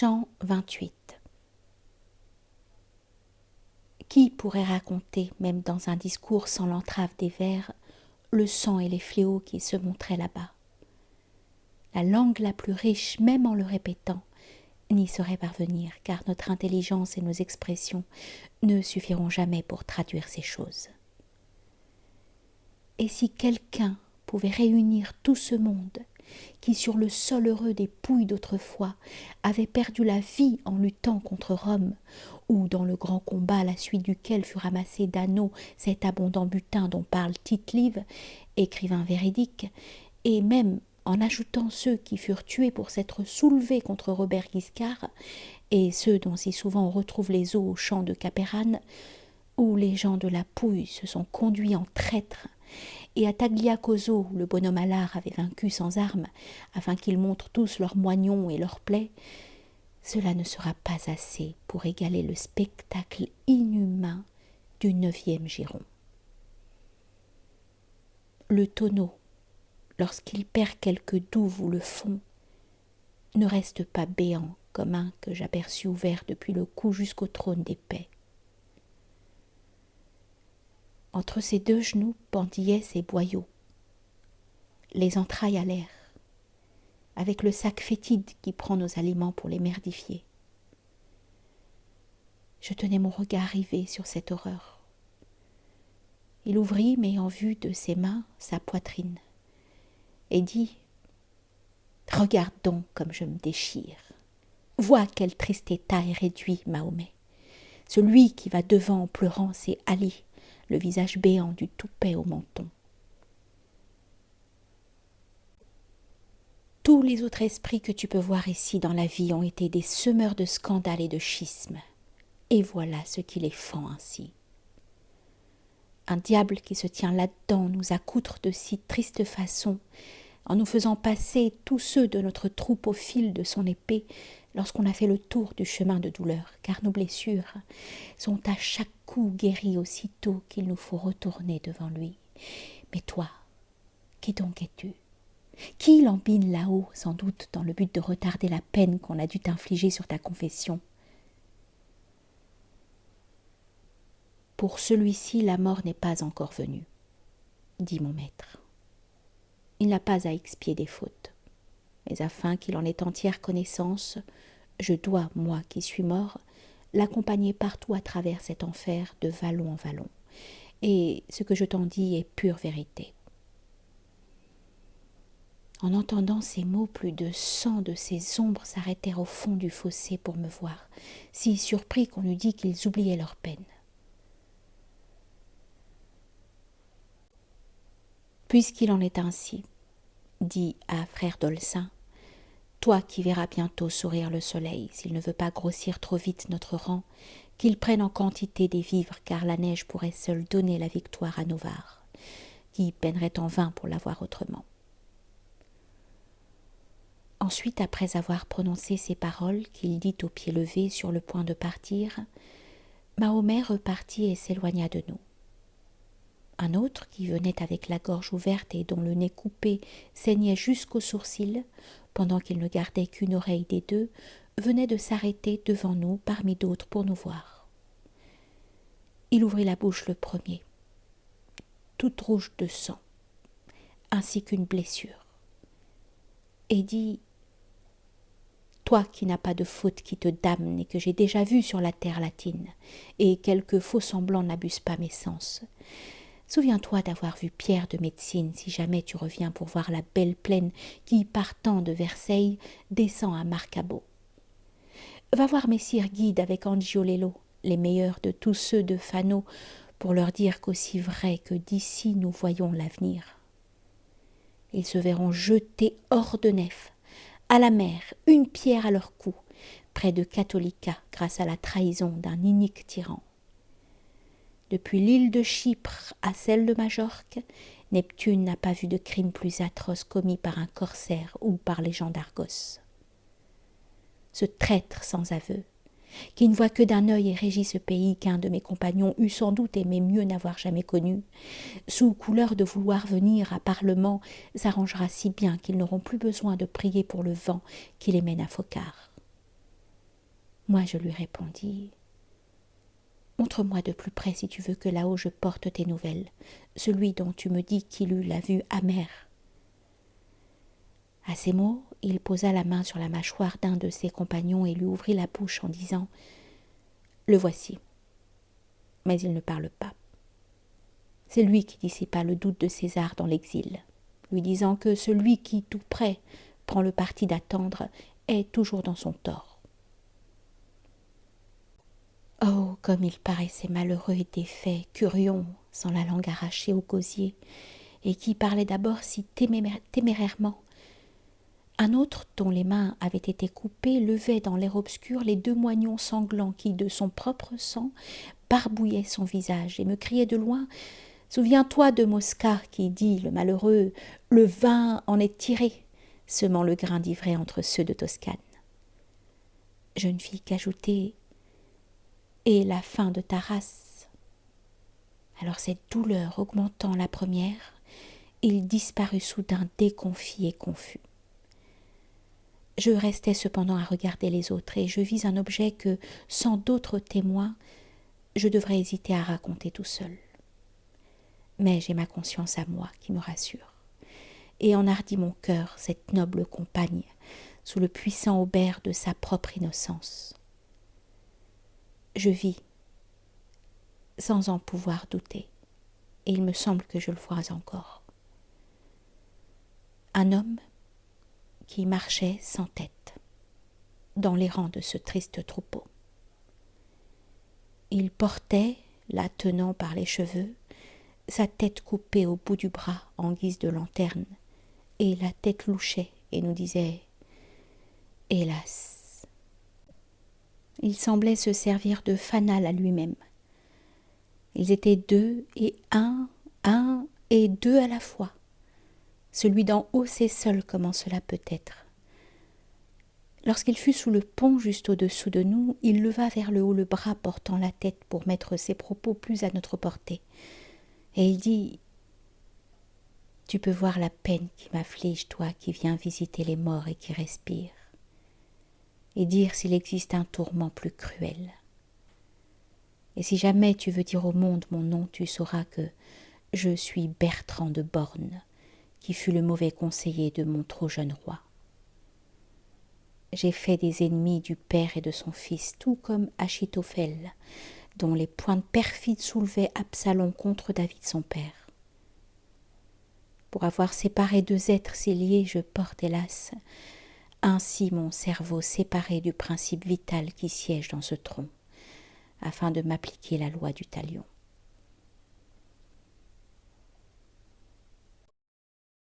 Chant 28. Qui pourrait raconter, même dans un discours sans l'entrave des vers, le sang et les fléaux qui se montraient là-bas? La langue la plus riche, même en le répétant, n'y saurait parvenir, car notre intelligence et nos expressions ne suffiront jamais pour traduire ces choses. Et si quelqu'un pouvait réunir tout ce monde, qui sur le sol heureux des Pouilles d'autrefois avait perdu la vie en luttant contre Rome, ou dans le grand combat à la suite duquel fut ramassé d'anneaux cet abondant butin dont parle Tite-Live, écrivain véridique, et même en ajoutant ceux qui furent tués pour s'être soulevés contre Robert Guiscard, et ceux dont si souvent on retrouve les os au champ de Capérane, où les gens de la Pouille se sont conduits en traîtres, et à Tagliacozzo, le bonhomme alard avait vaincu sans armes, afin qu'ils montrent tous leurs moignons et leurs plaies, cela ne sera pas assez pour égaler le spectacle inhumain du 9e giron. Le tonneau, lorsqu'il perd quelque douve ou le fond, ne reste pas béant comme un que j'aperçus ouvert depuis le cou jusqu'au trône d'épais. Entre ses deux genoux pendillaient ses boyaux, les entrailles à l'air, avec le sac fétide qui prend nos aliments pour les merdifier. Je tenais mon regard rivé sur cette horreur. Il ouvrit, mais en vue de ses mains, sa poitrine, et dit « Regarde donc comme je me déchire. Vois quel triste état est réduit Mahomet. Celui qui va devant en pleurant, c'est Ali, le visage béant du toupet au menton. Tous les autres esprits que tu peux voir ici dans la vie ont été des semeurs de scandales et de schismes. Et voilà ce qui les fend ainsi. Un diable qui se tient là-dedans nous accoutre de si triste façon, en nous faisant passer tous ceux de notre troupe au fil de son épée lorsqu'on a fait le tour du chemin de douleur, car nos blessures sont à chaque coup guéries aussitôt qu'il nous faut retourner devant lui. Mais toi, qui donc es-tu? Qui lambine là-haut, sans doute dans le but de retarder la peine qu'on a dû t'infliger sur ta confession? Pour celui-ci, la mort n'est pas encore venue, dit mon maître. Il n'a pas à expier des fautes, mais afin qu'il en ait entière connaissance, je dois, moi qui suis mort, l'accompagner partout à travers cet enfer de vallon en vallon. Et ce que je t'en dis est pure vérité. En entendant ces mots, plus de 100 de ces ombres s'arrêtèrent au fond du fossé pour me voir, si surpris qu'on eût dit qu'ils oubliaient leur peine. Puisqu'il en est ainsi, dit à frère Dolcin, toi qui verras bientôt sourire le soleil, s'il ne veut pas grossir trop vite notre rang, qu'il prenne en quantité des vivres, car la neige pourrait seule donner la victoire à Novare, qui peinerait en vain pour l'avoir autrement. Ensuite, après avoir prononcé ces paroles qu'il dit au pied levé sur le point de partir, Mahomet repartit et s'éloigna de nous. Un autre, qui venait avec la gorge ouverte et dont le nez coupé saignait jusqu'aux sourcils, pendant qu'il ne gardait qu'une oreille des deux, venait de s'arrêter devant nous parmi d'autres pour nous voir. Il ouvrit la bouche le premier, toute rouge de sang, ainsi qu'une blessure, et dit « Toi qui n'as pas de faute qui te damne et que j'ai déjà vu sur la terre latine, et quelques faux semblants n'abusent pas mes sens, souviens-toi d'avoir vu Pierre de Médecine si jamais tu reviens pour voir la belle plaine qui, partant de Versailles, descend à Marcabo. Va voir messire Guide avec Angiolello, les meilleurs de tous ceux de Fano, pour leur dire qu'aussi vrai que d'ici nous voyons l'avenir. Ils se verront jetés hors de nef, à la mer, une pierre à leur cou, près de Catholica, grâce à la trahison d'un inique tyran. Depuis l'île de Chypre à celle de Majorque, Neptune n'a pas vu de crime plus atroce commis par un corsaire ou par les gens d'Argos. Ce traître sans aveu, qui ne voit que d'un œil et régit ce pays qu'un de mes compagnons eût sans doute aimé mieux n'avoir jamais connu, sous couleur de vouloir venir à Parlement, s'arrangera si bien qu'ils n'auront plus besoin de prier pour le vent qui les mène à Phocard. Moi, je lui répondis: montre-moi de plus près si tu veux que là-haut je porte tes nouvelles, celui dont tu me dis qu'il eut la vue amère. À ces mots, il posa la main sur la mâchoire d'un de ses compagnons et lui ouvrit la bouche en disant: le voici. Mais il ne parle pas. C'est lui qui dissipa le doute de César dans l'exil, lui disant que celui qui, tout près, prend le parti d'attendre est toujours dans son tort. Oh, comme il paraissait malheureux et défait, Curion, sans la langue arrachée au gosier, et qui parlait d'abord si témérairement. Un autre, dont les mains avaient été coupées, levait dans l'air obscur les 2 moignons sanglants qui, de son propre sang, barbouillaient son visage, et me criait de loin: souviens-toi de Mosca, qui dit, le malheureux, le vin en est tiré, semant le grain d'ivraie entre ceux de Toscane. Je ne fis qu'ajouter: et la fin de ta race. Alors cette douleur augmentant la première, il disparut soudain déconfit et confus. Je restai cependant à regarder les autres, et je vis un objet que, sans d'autres témoins, je devrais hésiter à raconter tout seul. Mais j'ai ma conscience à moi qui me rassure, et enhardit mon cœur cette noble compagne sous le puissant aubert de sa propre innocence. Je vis, sans en pouvoir douter, et il me semble que je le vois encore. Un homme qui marchait sans tête dans les rangs de ce triste troupeau. Il portait, la tenant par les cheveux, sa tête coupée au bout du bras en guise de lanterne, et la tête louchait et nous disait: hélas. Il semblait se servir de fanal à lui-même. Ils étaient 2 et un et 2 à la fois. Celui d'en haut sait seul comment cela peut être. Lorsqu'il fut sous le pont juste au-dessous de nous, il leva vers le haut le bras portant la tête pour mettre ses propos plus à notre portée. Et il dit: tu peux voir la peine qui m'afflige, toi qui viens visiter les morts et qui respires, et dire s'il existe un tourment plus cruel. Et si jamais tu veux dire au monde mon nom, tu sauras que je suis Bertrand de Born, qui fut le mauvais conseiller de mon trop jeune roi. J'ai fait des ennemis du père et de son fils, tout comme Achitophel, dont les pointes perfides soulevaient Absalom contre David son père. Pour avoir séparé 2 êtres si liés, je porte, hélas, ainsi mon cerveau séparé du principe vital qui siège dans ce tronc, afin de m'appliquer la loi du talion.